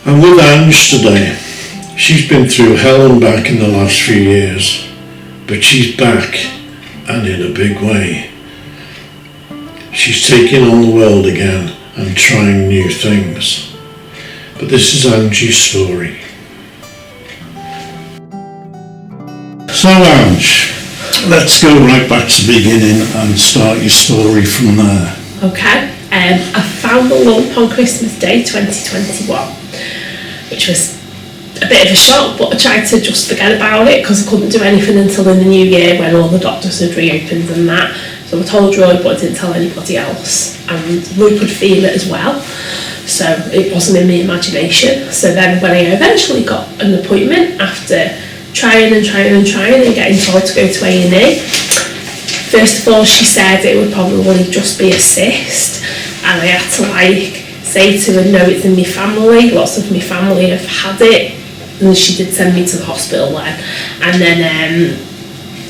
I'm with Angie today. She's been through hell and back in the last few years, but she's back, and in a big way. She's taking on the world again and trying new things. But this is Angie's story. So Ange, let's go right back to the beginning and start your story from there. Okay, I found the lump on Christmas Day 2021, which was a bit of a shock, but I tried to just forget about it because I couldn't do anything until in the new year when all the doctors had reopened and that. So I told Roy, but I didn't tell anybody else, and Roy could feel it as well, so it wasn't in my imagination. So then when I eventually got an appointment after trying and getting told to go to A&E, first of all she said it would probably just be a cyst, and I had to say to her, no, it's in my family, lots of my family have had it, and she did send me to the hospital then. And then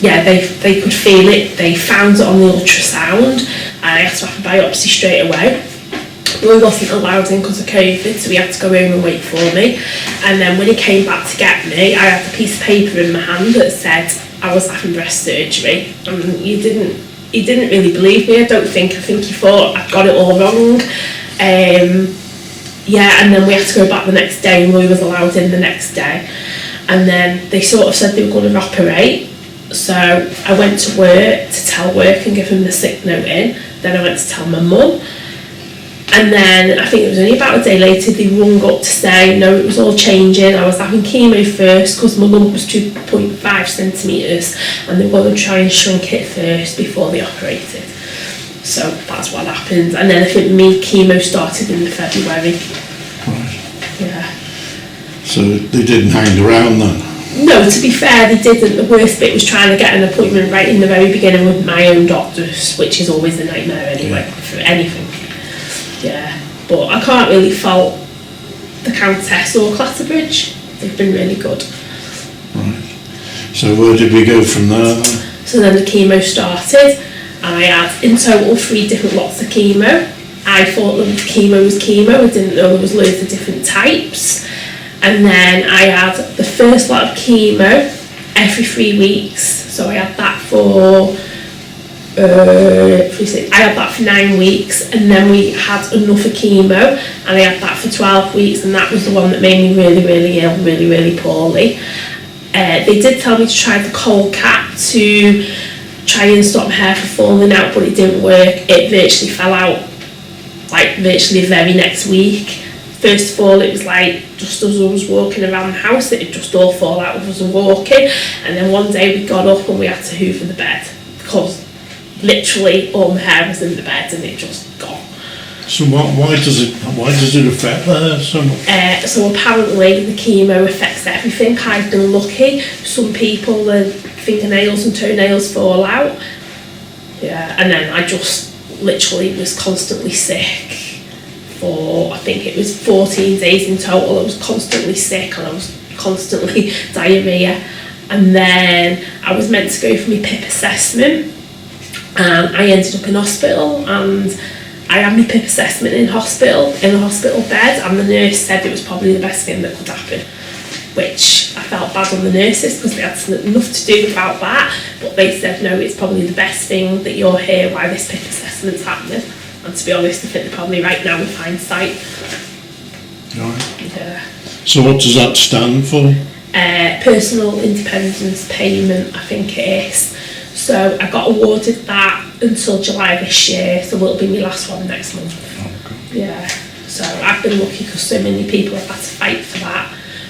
they could feel it, they found it on the ultrasound, and I had to have a biopsy straight away. Roy wasn't allowed in because of COVID, so he had to go home and wait for me. And then when he came back to get me, I had a piece of paper in my hand that said I was having breast surgery, and he didn't really believe me, I think he thought I'd got it all wrong. And then we had to go back the next day, and Roy was allowed in the next day. And then they sort of said they were going to operate, so I went to work to tell work and give him the sick note in. Then I went to tell my mum, and then I think it was only about a day later they rung up to say no, it was all changing. I was having chemo first because my lump was 2.5 centimetres, and they were going to try and shrink it first before they operated. So that's what happened. And then I think my chemo started in February. Right. Yeah. So they didn't hang around then? No, to be fair, they didn't. The worst bit was trying to get an appointment right in the very beginning with my own doctors, which is always a nightmare anyway, for anything. Yeah. But I can't really fault the Countess or Clatterbridge. They've been really good. Right. So where did we go from there then? So then the chemo started. I had in total 3 different lots of chemo. I thought that chemo was chemo, I didn't know there was loads of different types. And then I had the first lot of chemo every 3 weeks. So I had that for 9 weeks, and then we had another chemo, and I had that for 12 weeks, and that was the one that made me really, really ill, really, really poorly. They did tell me to try the cold cap to try and stop my hair from falling out, but it didn't work. It virtually fell out virtually the very next week. First of all, it was just as I was walking around the house, it would just all fall out as I was walking. And then one day we got up and we had to hoover the bed because literally all my hair was in the bed and it just gone. So why does it affect there so much? So apparently the chemo affects everything. I've been lucky. Some people, their fingernails and toenails fall out. Yeah, and then I just literally was constantly sick. For I think it was 14 days in total. I was constantly sick and I was constantly diarrhea. And then I was meant to go for my PIP assessment, and I ended up in hospital, and I had my PIP assessment in a hospital bed, and the nurse said it was probably the best thing that could happen, which I felt bad on the nurses because they had enough to do about that, but they said no, it's probably the best thing that you're here while this PIP assessment's happening. And to be honest, I think they're probably right now with hindsight. Right. Yeah. So what does that stand for? Personal independence payment, I think it is. So I got awarded that until July this year, so it'll be my last one next month. Okay. Yeah. So I've been lucky because so many people have had to fight for that.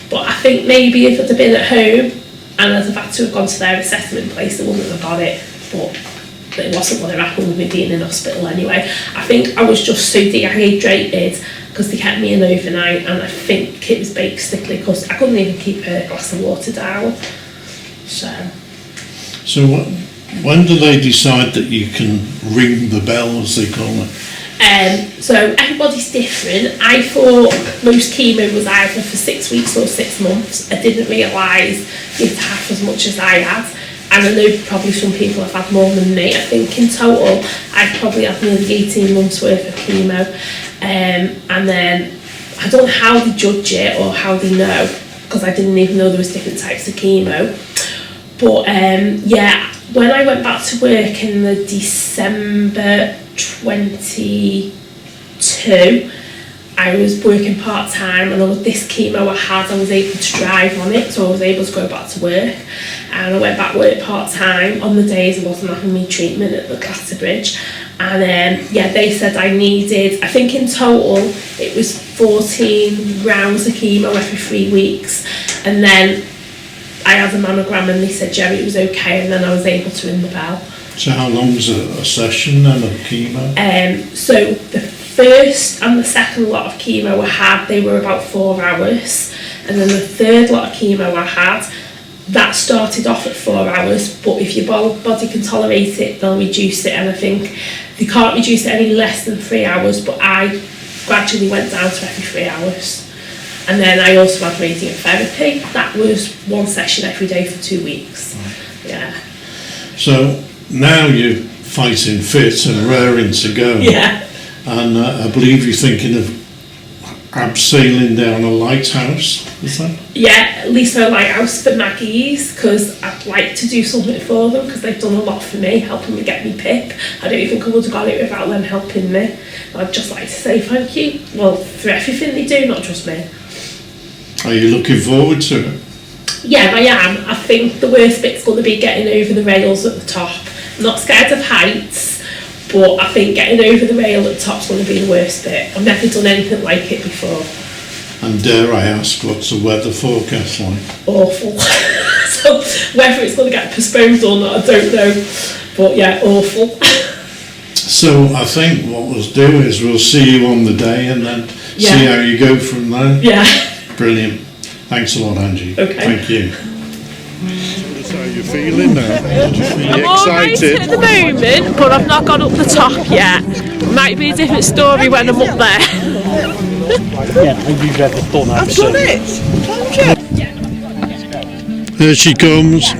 But I think maybe if I'd have been at home and I'd have had to have gone to their assessment place, they wouldn't have got it. But it wasn't going to happen with me being in hospital anyway. I think I was just so dehydrated because they kept me in overnight, and I think it was basically because I couldn't even keep a glass of water down. So when do they decide that you can ring the bell, as they call it? So everybody's different. I thought most chemo was either for 6 weeks or 6 months. I didn't realise you'd have as much as I had. And I know probably some people have had more than me. I think in total I've probably had nearly 18 months worth of chemo, and then I don't know how they judge it or how they know, because I didn't even know there was different types of chemo. But yeah, when I went back to work in the December 22, I was working part-time, and all this chemo I had, I was able to drive on it, so I was able to go back to work. And I went back to work part-time on the days I wasn't having my treatment at the Glastonbury. And yeah, they said I needed, I think in total it was 14 rounds of chemo every 3 weeks. And then I had a mammogram and they said, yeah, it was okay, and then I was able to ring the bell. So how long's a session then of chemo? So the first and the second lot of chemo I had, they were about 4 hours. And then the third lot of chemo I had, that started off at 4 hours, but if your body can tolerate it, they'll reduce it, and I think they can't reduce it any less than 3 hours, but I gradually went down to every 3 hours. And then I also had radiotherapy. That was one session every day for 2 weeks. Yeah. So now you're fighting fit and raring to go. Yeah. And I believe you're thinking of abseiling down a lighthouse, is that? Yeah, at least a lighthouse for Maggie's, because I'd like to do something for them, because they've done a lot for me, helping me get me PIP. I don't even think I would have got it without them helping me. I'd just like to say thank you, well, for everything they do, not just me. Are you looking forward to it? Yeah, I am. I think the worst bit's going to be getting over the rails at the top. I'm not scared of heights, but I think getting over the rail at the top's going to be the worst bit. I've never done anything like it before. And dare I ask, what's the weather forecast like? Awful. So whether it's going to get postponed or not, I don't know. But yeah, awful. So I think what we'll do is we'll see you on the day and then see how you go from there. Yeah. Brilliant. Thanks a lot, Angie. Okay. Thank you. So how are you feeling now? Really I'm excited? alright at the moment, but I've not got up the top yet. Might be a different story when I'm up there. Yeah, and you've ever done that. I've done it. Thank you. Here she comes.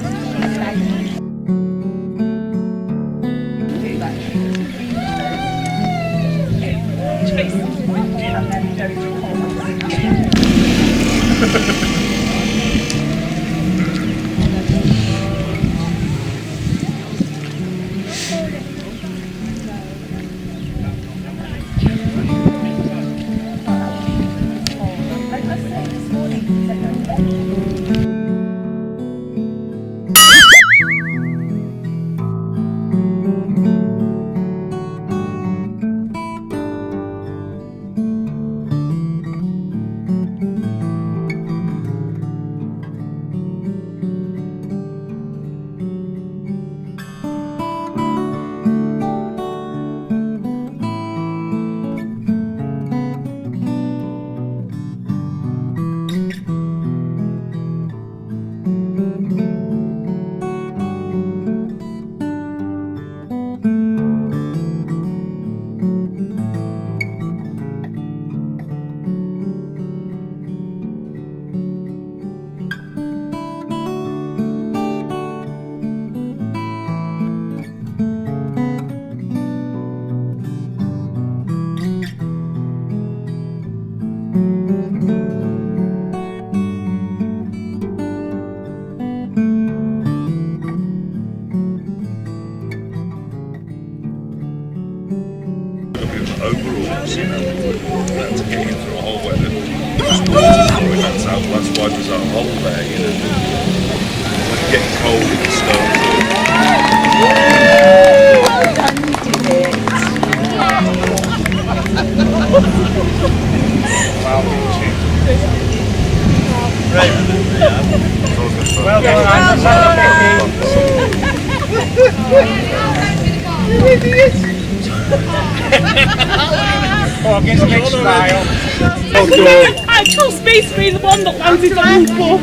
Overalls, you know, to get in through a hole where the water's pouring that's out. That's why there's that hole there, you know. When it's getting cold and stuff. Well done, oh, gives a big smile. I chose space to be the one that landed on me bum.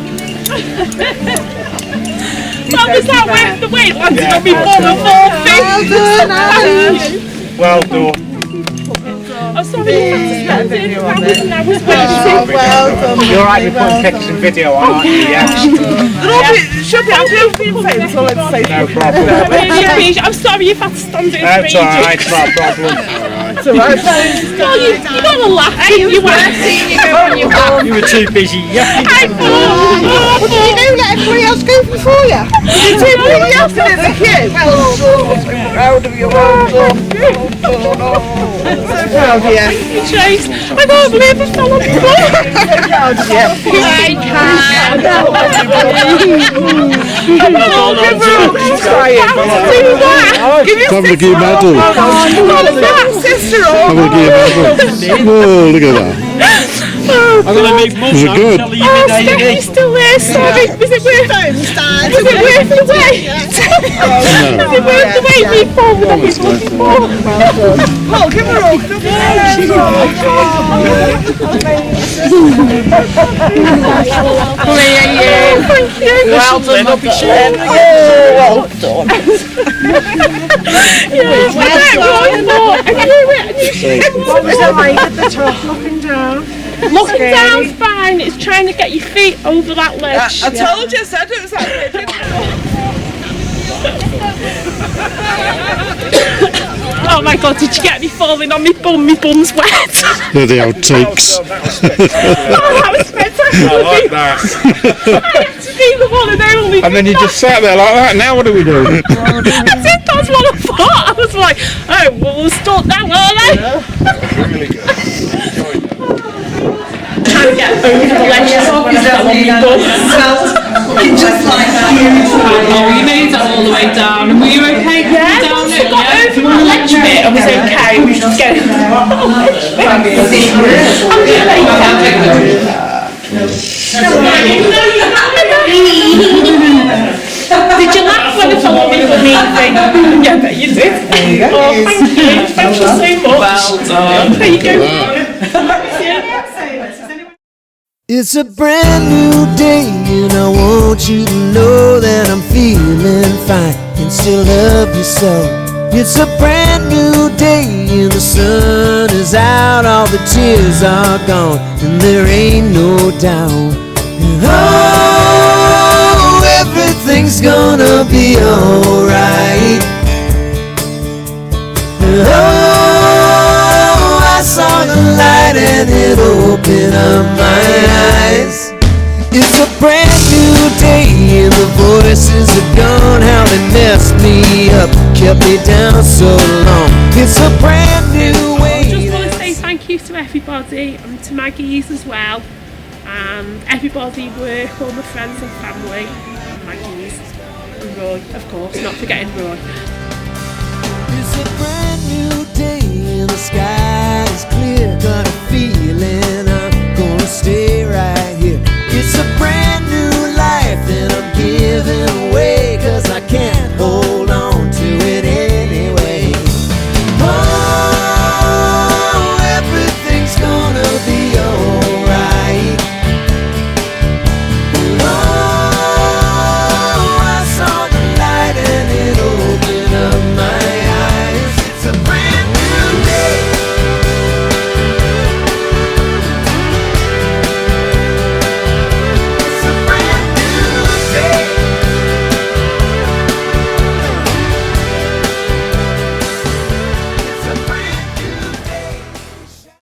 That was that way the way it landed on me bum and Well done. I'm sorry you had to spend it. I was waiting. Well done. You're right, we're putting pictures and video on, aren't you? Yeah. Should be able to say so let's say No problem. I'm sorry you've had to stand it. That's alright, it's not a problem. It's alright. Well, you got to laugh. You were seeing you go when you were. You were too busy yapping. I thought. What did you do? Let everybody else go before you? Did you do everybody else did as a kid? Well done. So proud of you. Well done. So proud of you. Chase, I can't believe I fell on the floor. So proud of you. I can't. Oh, give her a hug. She's crying. Do that. Give Time to give you a medal. Sister I'm going to give you a medal. Oh, look at that. I'm going to make mum Was it now good? and tell her you've been Stephanie's still there, sorry. Was it worth the wait? Was it worth the wait we forward on his looking for? Well, give her a hug. Thank you. well done, not be shared. Well done. What was that like at the top? Looking down. Looking down's fine, it's trying to get your feet over that ledge. I told you, I said it was that way, didn't Oh my god, did you get me falling on my bum? My bum's wet. They're the outtakes. Oh, that was spectacular. I like that. I had to be the one and only. And then you just sat there like that. Now what do we do? I did, that's what I thought. I was like, oh, well, we're stuck now, are they? Really good. Trying to get over the ledges off because that one my bum. Just like Oh, you made it all the way down, and were you okay? Yeah, Down once it, I got over the ledge bit, I was okay. We just get over the ledge bit. I'm Did you laugh when I fell on my bum eating? Yeah, I bet you did. Oh, thank you. Thank you so much. Well done. There you go. It's a brand new day and I want you to know that I'm feeling fine and still love you so. It's a brand new day and the sun is out, all the tears are gone and there ain't no doubt. And oh, everything's gonna be alright. And oh, I saw the light and it opened up my eyes. It's a brand new day and the voices are gone. How they messed me up, kept me down so long. It's a brand new way. I just want to say thank you to everybody and to Maggie's as well, and everybody work, all my friends and family, and Maggie's, and Roy, of course, not forgetting Roy. It's a brand new day and the sky